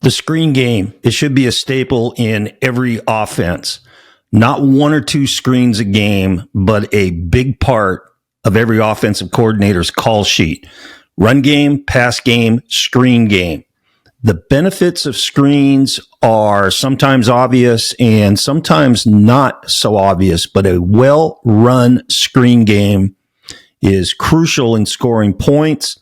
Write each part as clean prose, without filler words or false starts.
The screen game, it should be a staple in every offense. Not one or two screens a game, but a big part of every offensive coordinator's call sheet. Run game, pass game, screen game. The benefits of screens are sometimes obvious and sometimes not so obvious, but a well-run screen game is crucial in scoring points,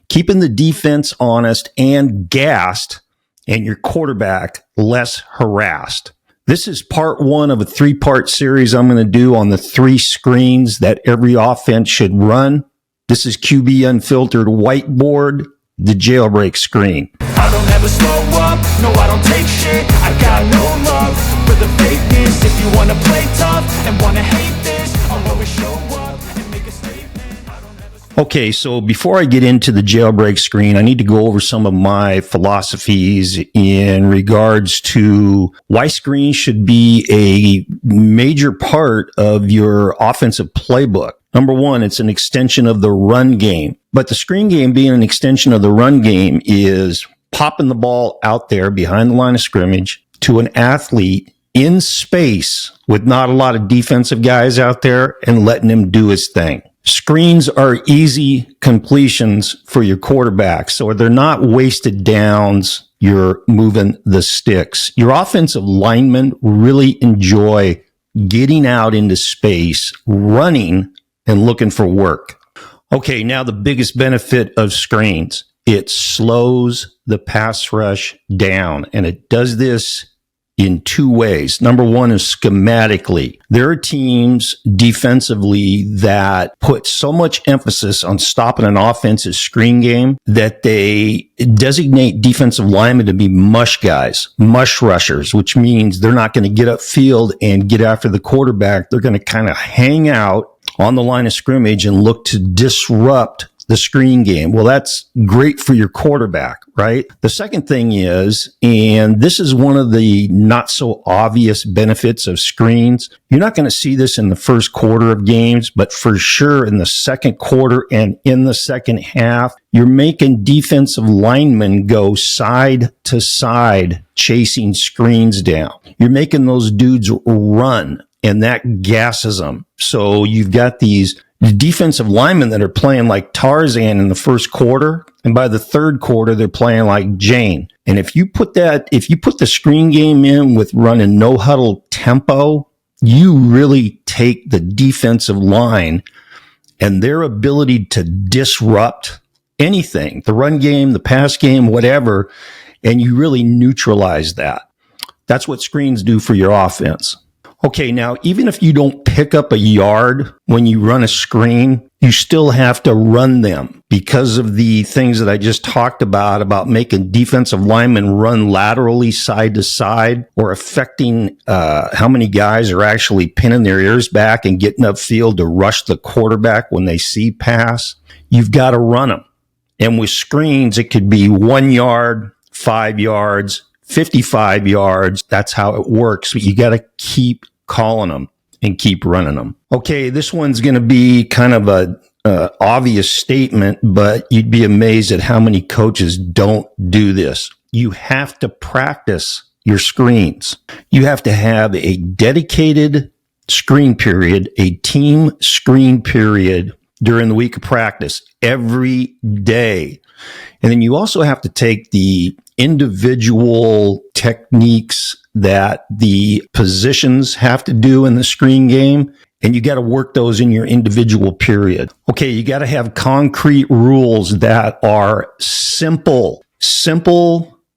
keeping the defense honest and gassed, and your quarterback less harassed. This is part one of a three-part series I'm going to do on the three screens that every offense should run. This is QB Unfiltered Whiteboard, the Jailbreak screen. I don't ever slow up, no I don't take shit. I got no love for the fakeness. If you wanna play tough and wanna hate this, I'll always show up and make a statement. Okay, so before I get into the Jailbreak screen, I need to go over some of my philosophies in regards to why screens should be a major part of your offensive playbook. Number one, it's an extension of the run game. But the screen game being an extension of the run game is popping the ball out there behind the line of scrimmage to an athlete in space with not a lot of defensive guys out there and letting him do his thing. Screens are easy completions for your quarterback, so they're not wasted downs. You're moving the sticks. Your offensive linemen really enjoy getting out into space, running, and looking for work. Okay, now the biggest benefit of screens. It slows the pass rush down, and it does this in two ways. Number one is schematically. There are teams defensively that put so much emphasis on stopping an offensive screen game that they designate defensive linemen to be mush guys, mush rushers, which means they're not going to get upfield and get after the quarterback. They're going to kind of hang out on the line of scrimmage and look to disrupt the screen game. Well, that's great for your quarterback, right? The second thing is, and this is one of the not so obvious benefits of screens, you're not going to see this in the first quarter of games, but for sure in the second quarter and in the second half, you're making defensive linemen go side to side chasing screens down. You're making those dudes run, and that gasses them. So you've got these defensive linemen that are playing like Tarzan in the first quarter, and by the third quarter, they're playing like Jane. And if you put the screen game in with running no huddle tempo, you really take the defensive line and their ability to disrupt anything, the run game, the pass game, whatever, and you really neutralize that. That's what screens do for your offense. Okay, now, even if you don't pick up a yard when you run a screen, you still have to run them because of the things that I just talked about making defensive linemen run laterally side to side or affecting how many guys are actually pinning their ears back and getting upfield to rush the quarterback when they see pass. You've got to run them. And with screens, it could be 1 yard, 5 yards, 55 yards. That's how it works. But you got to keep calling them and keep running them. Okay, this one's going to be kind of a obvious statement, but you'd be amazed at how many coaches don't do this. You have to practice your screens. You have to have a dedicated screen period, a team screen period during the week of practice every day. And then you also have to take the individual techniques that the positions have to do in the screen game, and you got to work those in your individual period. Okay, you got to have concrete rules that are simple,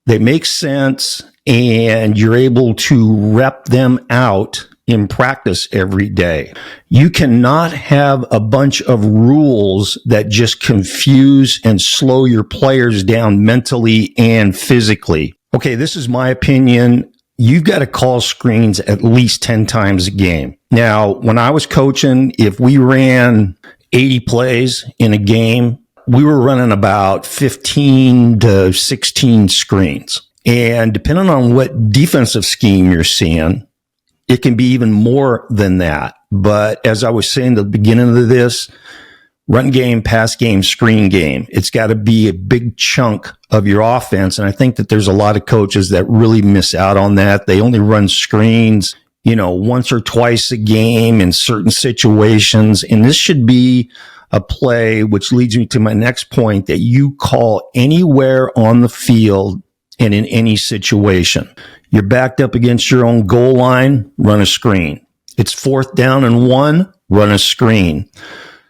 they make sense, and you're able to rep them out in practice every day. You cannot have a bunch of rules that just confuse and slow your players down mentally and physically. Okay, this is my opinion. You've got to call screens at least 10 times a game. Now, when I was coaching, if we ran 80 plays in a game, we were running about 15 to 16 screens. And depending on what defensive scheme you're seeing, it can be even more than that. But as I was saying at the beginning of this, run game, pass game, screen game. It's got to be a big chunk of your offense. And I think that there's a lot of coaches that really miss out on that. They only run screens, once or twice a game in certain situations. And this should be a play, which leads me to my next point, that you call anywhere on the field and in any situation. You're backed up against your own goal line, run a screen. It's 4th down and 1, run a screen.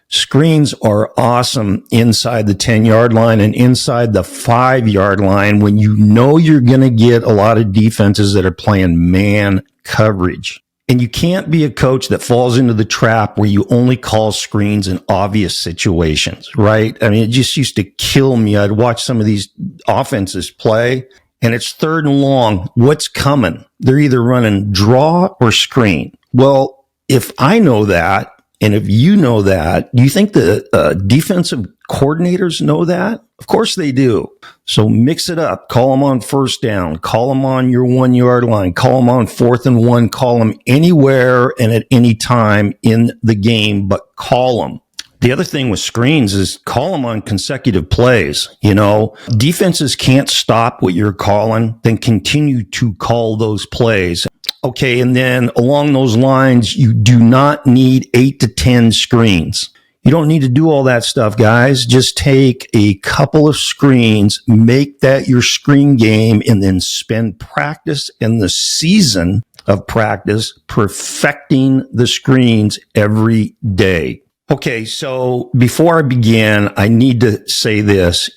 Screens are awesome inside the 10-yard line and inside the 5-yard line when you know you're going to get a lot of defenses that are playing man coverage. And you can't be a coach that falls into the trap where you only call screens in obvious situations, right? I mean, it just used to kill me. I'd watch some of these offenses play, and it's 3rd and long. What's coming? They're either running draw or screen. Well, if I know that, and if you know that, do you think the defensive coordinators know that? Of course they do. So mix it up. Call them on 1st down. Call them on your 1-yard line. Call them on 4th and 1. Call them anywhere and at any time in the game, but call them. The other thing with screens is call them on consecutive plays. Defenses can't stop what you're calling, then continue to call those plays. Okay, and then along those lines, you do not need 8 to 10 screens. You don't need to do all that stuff, guys. Just take a couple of screens, make that your screen game, and then spend practice in the season of practice perfecting the screens every day. Okay, so before I begin, I need to say this.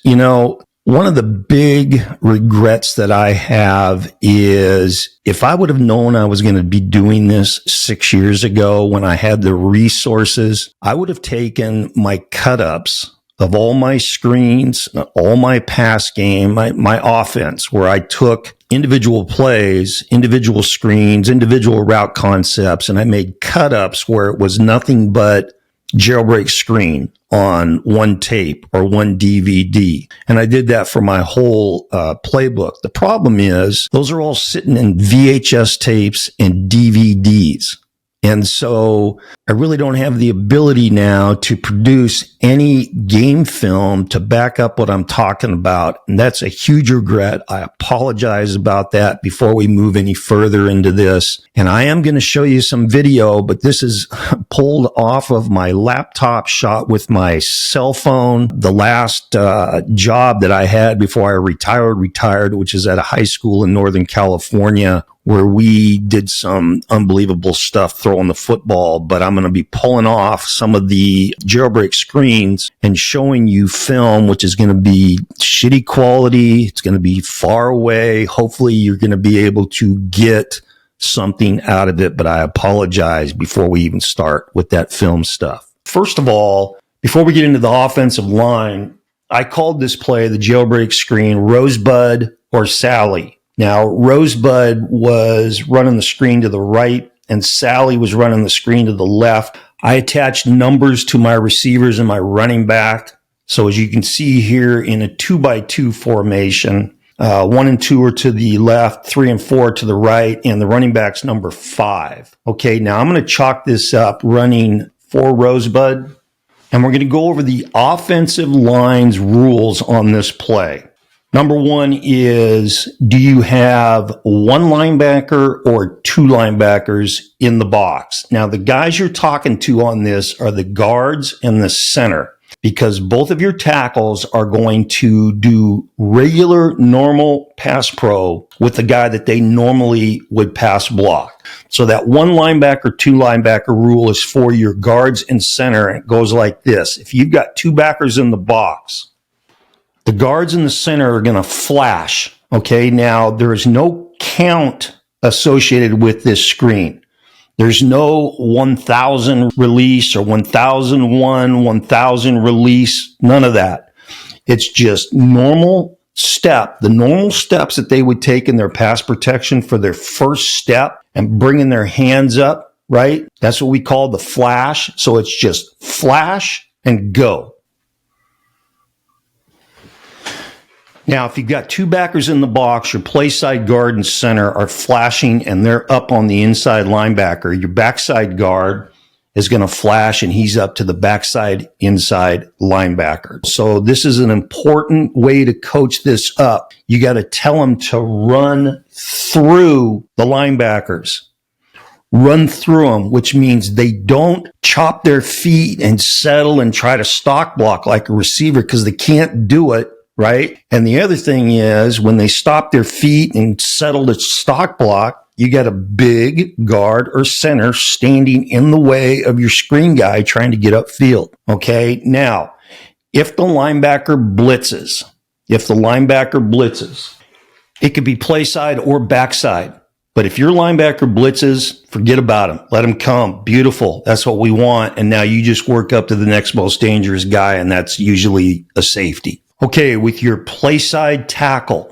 One of the big regrets that I have is if I would have known I was going to be doing this 6 years ago when I had the resources, I would have taken my cut-ups of all my screens, all my pass game, my offense, where I took individual plays, individual screens, individual route concepts, and I made cut-ups where it was nothing but Jailbreak screen on one tape or one DVD. And I did that for my whole playbook. The problem is those are all sitting in VHS tapes and DVDs. And so I really don't have the ability now to produce any game film to back up what I'm talking about. And that's a huge regret. I apologize about that before we move any further into this. And I am going to show you some video, but this is pulled off of my laptop shot with my cell phone. The last job that I had before I retired, which is at a high school in Northern California, where we did some unbelievable stuff throwing the football, but I'm going to be pulling off some of the Jailbreak screens and showing you film, which is going to be shitty quality. It's going to be far away. Hopefully you're going to be able to get something out of it, but I apologize before we even start with that film stuff. First of all, before we get into the offensive line, I called this play, the Jailbreak screen, Rosebud or Sally. Now, Rosebud was running the screen to the right, and Sally was running the screen to the left. I attached numbers to my receivers and my running back. So as you can see here in a 2x2 formation, 1 and 2 are to the left, 3 and 4 to the right, and the running back's number 5. Okay, now I'm going to chalk this up running for Rosebud, and we're going to go over the offensive line's rules on this play. Number 1 is, do you have 1 linebacker or 2 linebackers in the box? Now, the guys you're talking to on this are the guards and the center, because both of your tackles are going to do regular, normal pass pro with the guy that they normally would pass block. So that 1 linebacker, 2 linebacker rule is for your guards and center. And it goes like this. If you've got 2 backers in the box, the guards in the center are going to flash. Okay, now there is no count associated with this screen. There's no 1,000 release or 1,001, 1,000 release, none of that. It's just normal step, the normal steps that they would take in their pass protection for their first step and bringing their hands up, right? That's what we call the flash. So it's just flash and go. Now, if you've got 2 backers in the box, your play side guard and center are flashing and they're up on the inside linebacker. Your backside guard is going to flash and he's up to the backside inside linebacker. So this is an important way to coach this up. You got to tell them to run through the linebackers. Run through them, which means they don't chop their feet and settle and try to stock block like a receiver because they can't do it, right? And the other thing is when they stop their feet and settle to stock block, you got a big guard or center standing in the way of your screen guy trying to get upfield. Okay. Now, if the linebacker blitzes, it could be play side or backside. But if your linebacker blitzes, forget about him. Let him come. Beautiful. That's what we want. And now you just work up to the next most dangerous guy, and that's usually a safety. Okay. With your play side tackle,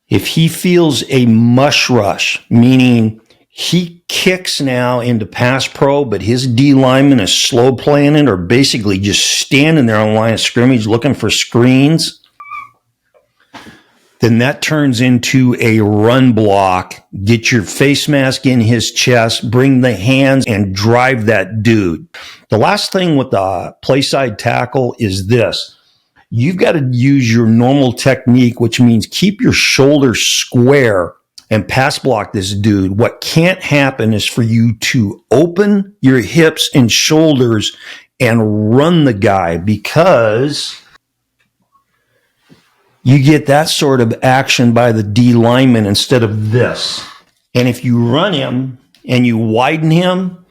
if he feels a mush rush, meaning he kicks now into pass pro, but his D lineman is slow playing it or basically just standing there on the line of scrimmage looking for screens, then that turns into a run block. Get your face mask in his chest, bring the hands and drive that dude. The last thing with the play side tackle is this. You've got to use your normal technique, which means keep your shoulders square and pass block this dude. What can't happen is for you to open your hips and shoulders and run the guy because you get that sort of action by the D lineman instead of this. And if you run him and you widen him,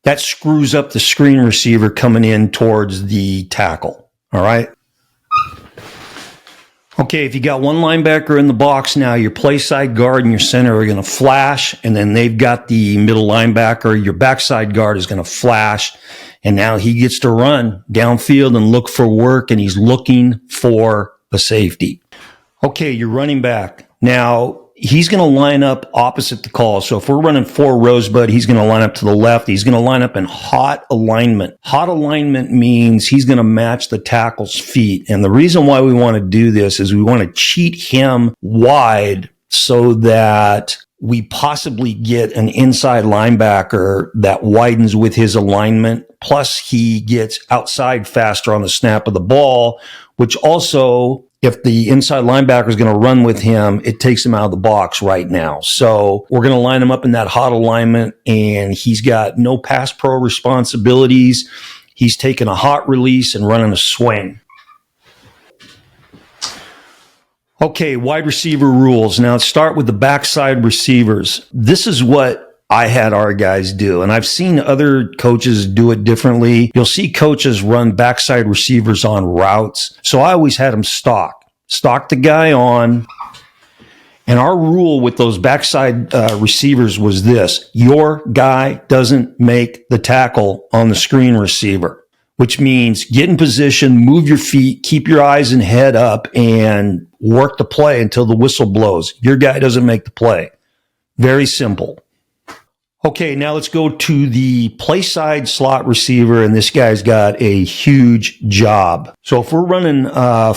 that screws up the screen receiver coming in towards the tackle. All right. Okay, if you got one linebacker in the box now, your play side guard and your center are going to flash, and then they've got the middle linebacker. Your backside guard is going to flash, and now he gets to run downfield and look for work, and he's looking for a safety. Okay, you're running back. Now, he's going to line up opposite the call. So if we're running 4 Rosebud, he's going to line up to the left. He's going to line up in hot alignment. Hot alignment means he's going to match the tackle's feet. And the reason why we want to do this is we want to cheat him wide so that we possibly get an inside linebacker that widens with his alignment. Plus he gets outside faster on the snap of the ball, which also, if the inside linebacker is going to run with him, it takes him out of the box right now. So we're going to line him up in that hot alignment, and he's got no pass pro responsibilities. He's taking a hot release and running a swing. Okay, wide receiver rules. Now let's start with the backside receivers. This is what I had our guys do, and I've seen other coaches do it differently. You'll see coaches run backside receivers on routes. So I always had them stock the guy on. And our rule with those backside receivers was this: your guy doesn't make the tackle on the screen receiver, which means get in position, move your feet, keep your eyes and head up, and work the play until the whistle blows. Your guy doesn't make the play. Very simple. Okay, now let's go to the play side slot receiver, and this guy's got a huge job. So if we're running 4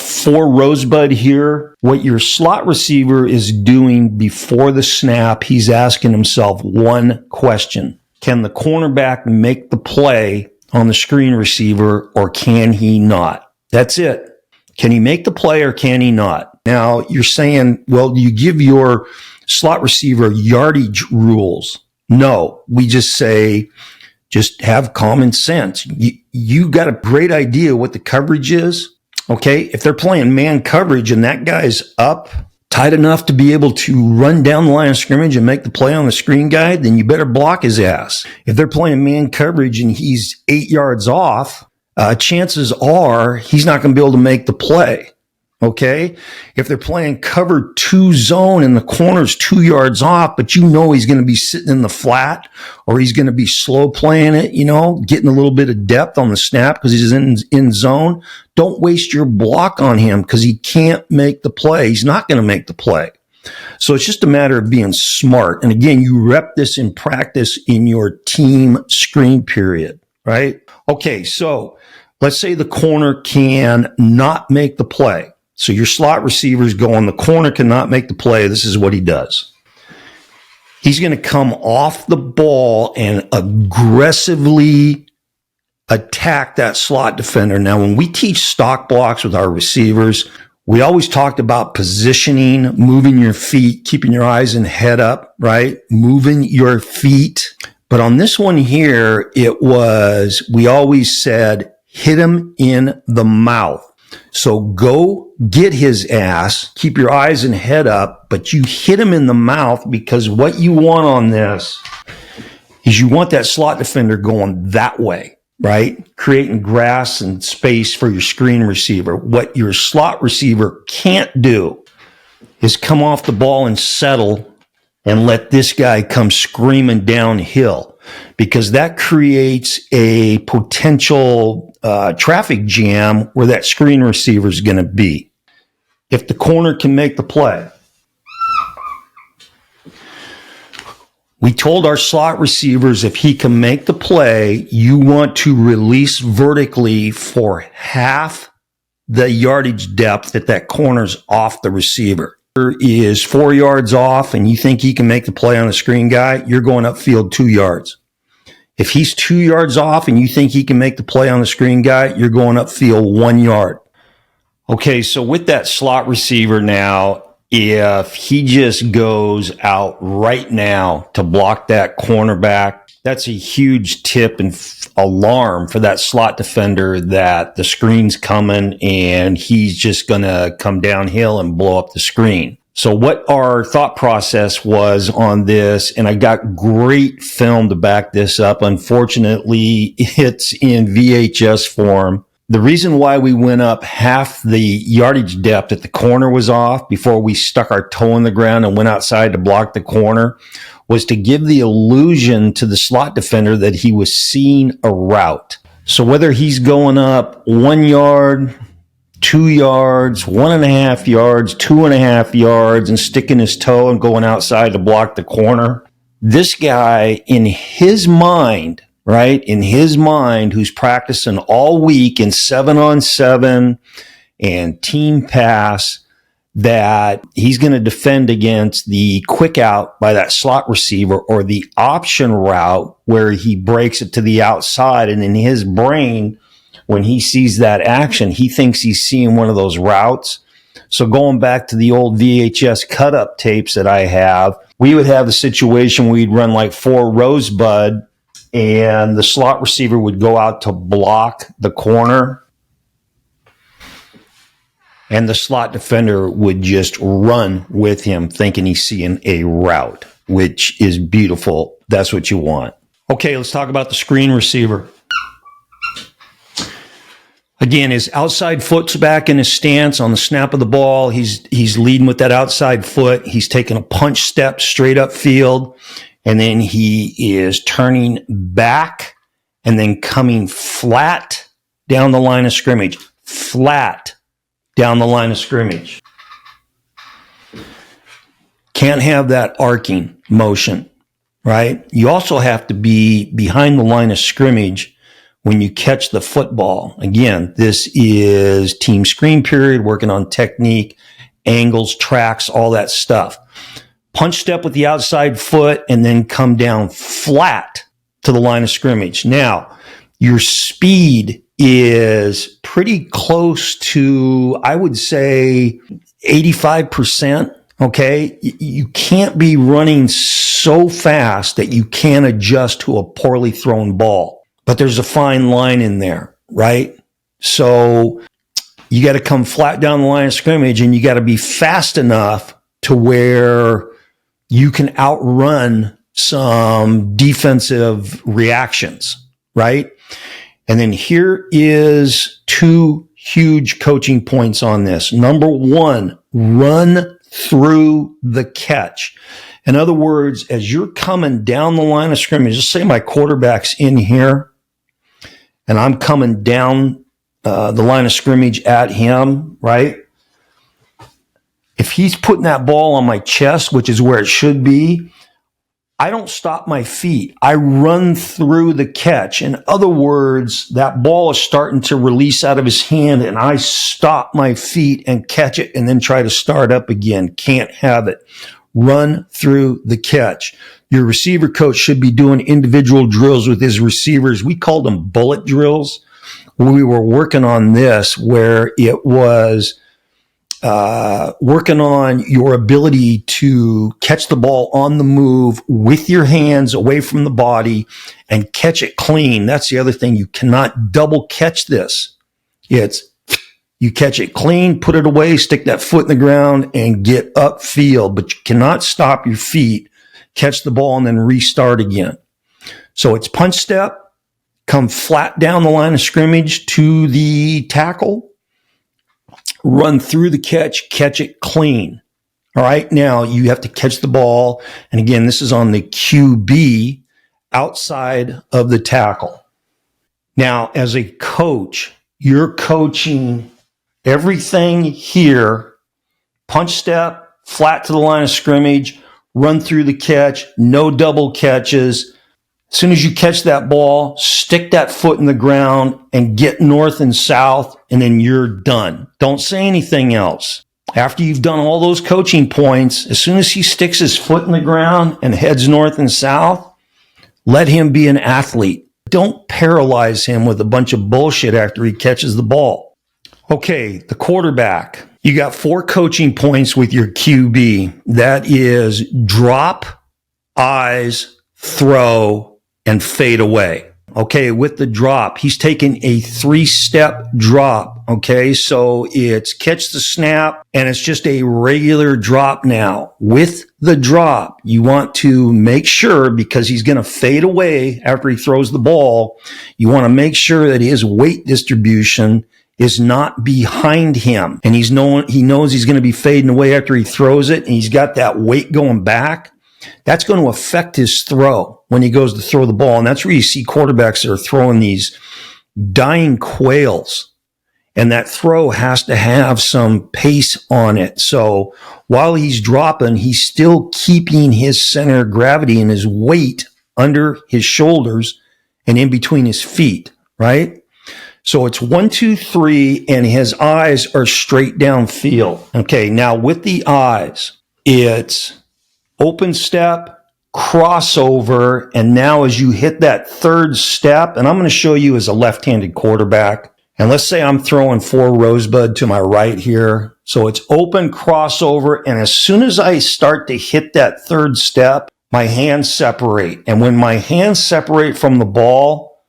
Rosebud here, what your slot receiver is doing before the snap, he's asking himself one question. Can the cornerback make the play on the screen receiver, or can he not? That's it. Can he make the play or can he not? Now, you're saying, well, you give your slot receiver yardage rules. No, we just say, just have common sense. You got a great idea what the coverage is. Okay. If they're playing man coverage and that guy's up tight enough to be able to run down the line of scrimmage and make the play on the screen guy, then you better block his ass. If they're playing man coverage and he's 8 yards off, chances are he's not going to be able to make the play. Okay. If they're playing cover 2 zone and the corner's 2 yards off, but you know he's going to be sitting in the flat, or he's going to be slow playing it, getting a little bit of depth on the snap because he's in zone. Don't waste your block on him because he can't make the play. He's not going to make the play. So it's just a matter of being smart. And again, you rep this in practice in your team screen period, right? Okay. So let's say the corner can not make the play. So your slot receiver's going, the corner cannot make the play. This is what he does. He's going to come off the ball and aggressively attack that slot defender. Now, when we teach stock blocks with our receivers, we always talked about positioning, moving your feet, keeping your eyes and head up, right? Moving your feet. But on this one here, we always said, hit him in the mouth. So go get his ass, keep your eyes and head up, but you hit him in the mouth, because what you want on this is you want that slot defender going that way, right? Creating grass and space for your screen receiver. What your slot receiver can't do is come off the ball and settle and let this guy come screaming downhill, because that creates a potential traffic jam where that screen receiver is going to be. If the corner can make the play, we told our slot receivers, if he can make the play, you want to release vertically for half the yardage depth that corner's off the receiver. Is 4 yards off and you think he can make the play on the screen guy, you're going upfield 2 yards. If he's 2 yards off and you think he can make the play on the screen guy, you're going upfield 1 yard. Okay, so with that slot receiver now, if he just goes out right now to block that cornerback, that's a huge tip and alarm for that slot defender that the screen's coming and he's just going to come downhill and blow up the screen. So what our thought process was on this, and I got great film to back this up. Unfortunately, it's in VHS form. The reason why we went up half the yardage depth at the corner was off before we stuck our toe in the ground and went outside to block the corner was to give the illusion to the slot defender that he was seeing a route. So whether he's going up 1 yard, 2 yards, 1.5 yards, 2.5 yards, and sticking his toe and going outside to block the corner, this guy in his mind, right, in his mind, who's practicing all week in 7-on-7 and team pass, that he's going to defend against the quick out by that slot receiver or the option route where he breaks it to the outside. And in his brain, when he sees that action, he thinks he's seeing one of those routes. So going back to the old VHS cut-up tapes that I have, we would have a situation where we'd run like 4 rosebud and the slot receiver would go out to block the corner, and the slot defender would just run with him thinking he's seeing a route, which is beautiful. That's what you want. Okay, let's talk about the screen receiver. Again, his outside foot's back in his stance on the snap of the ball. He's leading with that outside foot. He's taking a punch step straight up field, and then he is turning back and then coming flat down the line of scrimmage. Flat down the line of scrimmage. Can't have that arcing motion, right? You also have to be behind the line of scrimmage when you catch the football. Again, this is team screen period, working on technique, angles, tracks, all that stuff. Punch step with the outside foot and then come down flat to the line of scrimmage. Now, your speed is pretty close to, I would say, 85%. Okay. You can't be running so fast that you can't adjust to a poorly thrown ball, but there's a fine line in there, right? So you got to come flat down the line of scrimmage and you got to be fast enough to where you can outrun some defensive reactions, right? And then here is 2 huge coaching points on this. Number 1, run through the catch. In other words, as you're coming down the line of scrimmage, just say my quarterback's in here and I'm coming down the line of scrimmage at him, right? If he's putting that ball on my chest, which is where it should be, I don't stop my feet. I run through the catch. In other words, that ball is starting to release out of his hand and I stop my feet and catch it and then try to start up again. Can't have it. run through the catch. Your receiver coach should be doing individual drills with his receivers. We called them bullet drills. We were working on this where it was working on your ability to catch the ball on the move with your hands away from the body and catch it clean. That's the other thing. You cannot double catch this. You catch it clean, put it away, stick that foot in the ground and get upfield, but you cannot stop your feet, catch the ball and then restart again. So it's punch step, come flat down the line of scrimmage to the tackle, run through the catch it clean. All right. Now you have to catch the ball. And again, this is on the QB outside of the tackle. Now, as a coach, you're coaching everything here, punch step, flat to the line of scrimmage, run through the catch, no double catches. As soon as you catch that ball, stick that foot in the ground and get north and south, and then you're done. Don't say anything else. After you've done all those coaching points, as soon as he sticks his foot in the ground and heads north and south, let him be an athlete. Don't paralyze him with a bunch of bullshit after he catches the ball. Okay, the quarterback. You got 4 coaching points with your QB. That is drop, eyes, throw, and fade away. Okay, with the drop, he's taking a 3-step drop. Okay, so it's catch the snap, and it's just a regular drop now. With the drop, you want to make sure, because he's going to fade away after he throws the ball, you want to make sure that his weight distribution is not behind him. And he knows he's going to be fading away after he throws it, and he's got that weight going back. That's going to affect his throw when he goes to throw the ball. And that's where you see quarterbacks that are throwing these dying quails. And that throw has to have some pace on it. So while he's dropping, he's still keeping his center of gravity and his weight under his shoulders and in between his feet, right? So it's 1, 2, 3, and his eyes are straight downfield. Okay, now with the eyes, it's open step, crossover, and now as you hit that 3rd step, and I'm going to show you as a left-handed quarterback, and let's say I'm throwing 4 Rosebud to my right here. So it's open, crossover, and as soon as I start to hit that 3rd step, my hands separate. And when my hands separate from the ball,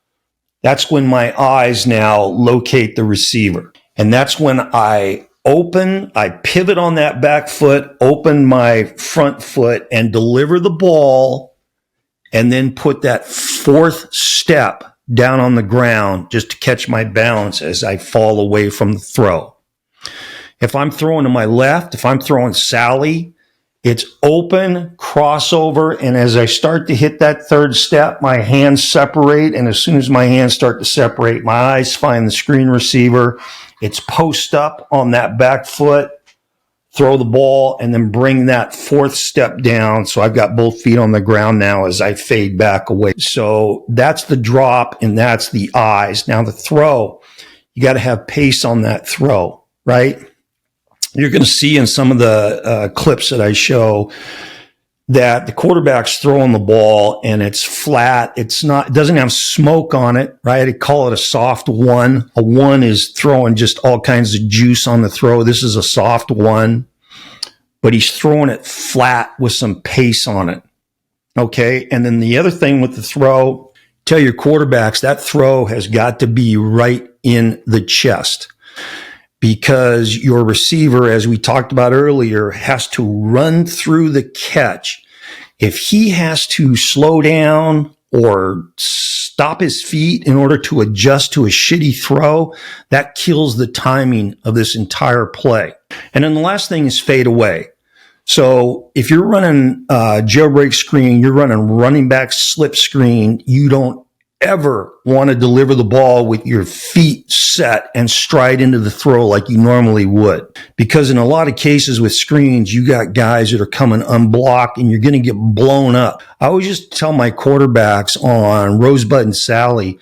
that's when my eyes now locate the receiver. And that's when I pivot on that back foot, open my front foot, and deliver the ball, and then put that 4th step down on the ground just to catch my balance as I fall away from the throw. If I'm throwing to my left, if I'm throwing Sally, it's open, crossover, and as I start to hit that 3rd step, my hands separate, and as soon as my hands start to separate, my eyes find the screen receiver. It's post up on that back foot, throw the ball, and then bring that 4th step down. So I've got both feet on the ground now as I fade back away. So that's the drop, and that's the eyes. Now the throw, you got to have pace on that throw, right? You're going to see in some of the clips that I show that the quarterback's throwing the ball and it's flat. It doesn't have smoke on it, right? I call it a soft 1. A 1 is throwing just all kinds of juice on the throw. This is a soft 1, but he's throwing it flat with some pace on it. Okay. And then the other thing with the throw, tell your quarterbacks that throw has got to be right in the chest. Because your receiver, as we talked about earlier, has to run through the catch. If he has to slow down or stop his feet in order to adjust to a shitty throw, that kills the timing of this entire play. And then the last thing is fade away. So if you're running jailbreak screen, you're running running back slip screen, you don't ever want to deliver the ball with your feet set and stride into the throw like you normally would. Because in a lot of cases with screens, you got guys that are coming unblocked and you're going to get blown up. I always just tell my quarterbacks on Rosebud and Sally,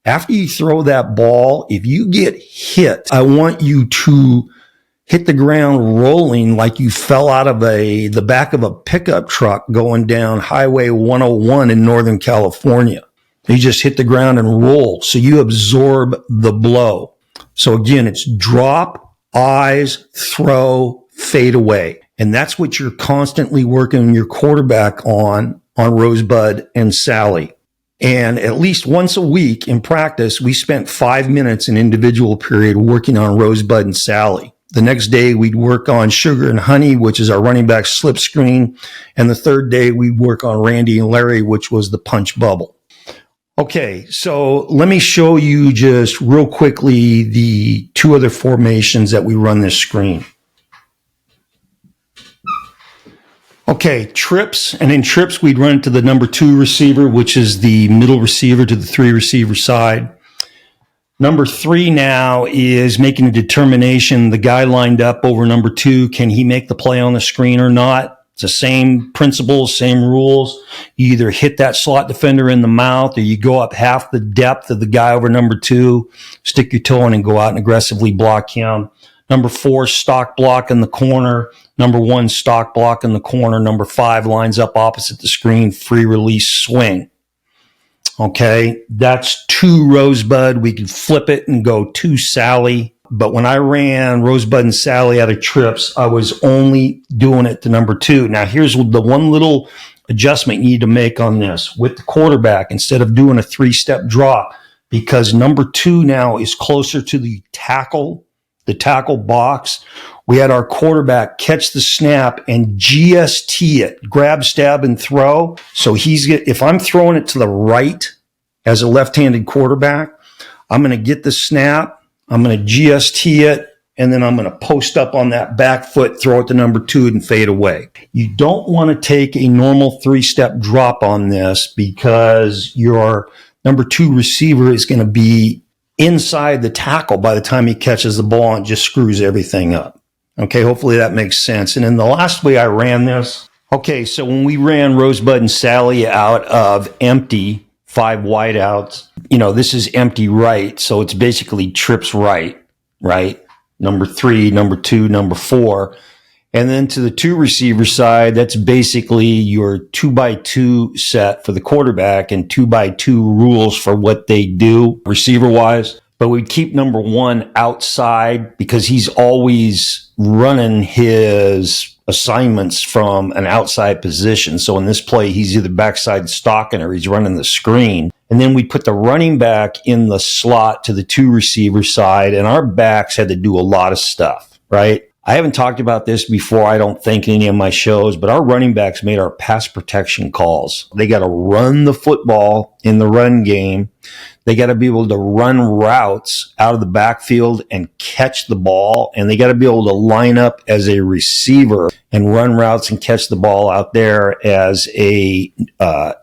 after you throw that ball, if you get hit, I want you to hit the ground rolling like you fell out of the back of a pickup truck going down Highway 101 in Northern California. You just hit the ground and roll. So you absorb the blow. So again, it's drop, eyes, throw, fade away. And that's what you're constantly working your quarterback on Rosebud and Sally. And at least once a week in practice, we spent 5 minutes in individual period working on Rosebud and Sally. The next day, we'd work on Sugar and Honey, which is our running back slip screen. And the third day, we'd work on Randy and Larry, which was the punch bubble. Okay, so let me show you just real quickly the two other formations that we run this screen. Okay, trips, and in trips, we'd run to the number 2 receiver, which is the middle receiver to the 3 receiver side. Number 3 now is making a determination. The guy lined up over number 2, can he make the play on the screen or not? It's the same principles, same rules. You either hit that slot defender in the mouth or you go up half the depth of the guy over number 2, stick your toe in and go out and aggressively block him. Number 4, stock block in the corner. Number 1, stock block in the corner. Number 5 lines up opposite the screen, free release swing. Okay, that's 2 Rosebud. We could flip it and go 2 Sally. But when I ran Rosebud and Sally out of trips, I was only doing it to number 2. Now, here's the one little adjustment you need to make on this. With the quarterback, instead of doing a 3-step drop, because number 2 now is closer to the tackle box, we had our quarterback catch the snap and GST it, grab, stab, and throw. So if I'm throwing it to the right as a left-handed quarterback, I'm going to get the snap, I'm going to GST it, and then I'm going to post up on that back foot, throw it to number 2 and fade away. You don't want to take a normal 3-step drop on this because your number 2 receiver is going to be inside the tackle by the time he catches the ball and just screws everything up. Okay, hopefully that makes sense. And then the last way I ran this, okay, so when we ran Rosebud and Sally out of empty, 5 wideouts, this is empty right, so it's basically trips right? Number 3, number 2, number 4. And then to the 2 receiver side, that's basically your 2x2 set for the quarterback and 2x2 rules for what they do receiver wise. But we'd keep number 1 outside because he's always running his assignments from an outside position. So in this play, he's either backside stalking or he's running the screen. And then we put the running back in the slot to the 2 receiver side, and our backs had to do a lot of stuff, right? I haven't talked about this before, I don't think, in any of my shows, but our running backs made our pass protection calls. They got to run the football in the run game. They got to be able to run routes out of the backfield and catch the ball. And they got to be able to line up as a receiver and run routes and catch the ball out there as a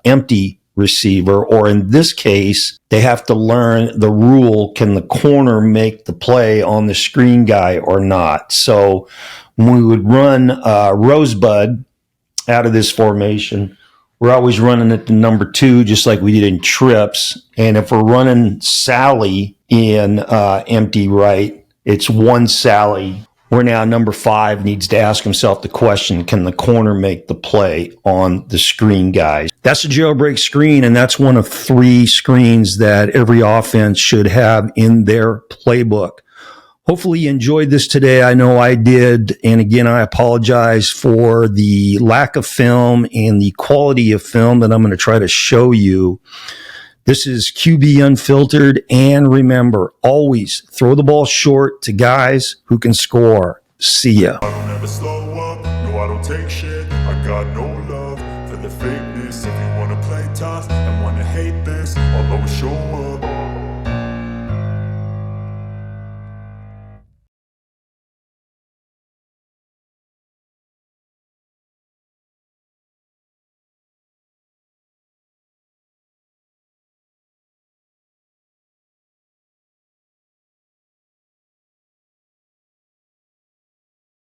empty receiver. Or in this case, they have to learn the rule, can the corner make the play on the screen guy or not? So when we would run Rosebud out of this formation, we're always running it to number 2, just like we did in trips. And if we're running Sally in empty right, it's 1 Sally. Where now number 5 needs to ask himself the question, can the corner make the play on the screen guys? That's a jailbreak screen, and that's one of 3 screens that every offense should have in their playbook. Hopefully you enjoyed this today. I know I did. And again, I apologize for the lack of film and the quality of film that I'm going to try to show you. This is QB Unfiltered. And remember, always throw the ball short to guys who can score. See ya. I don't ever slow up, no I don't take shit. I got no love for the fakeness. If you wanna play tough and wanna hate this, I'll always show up.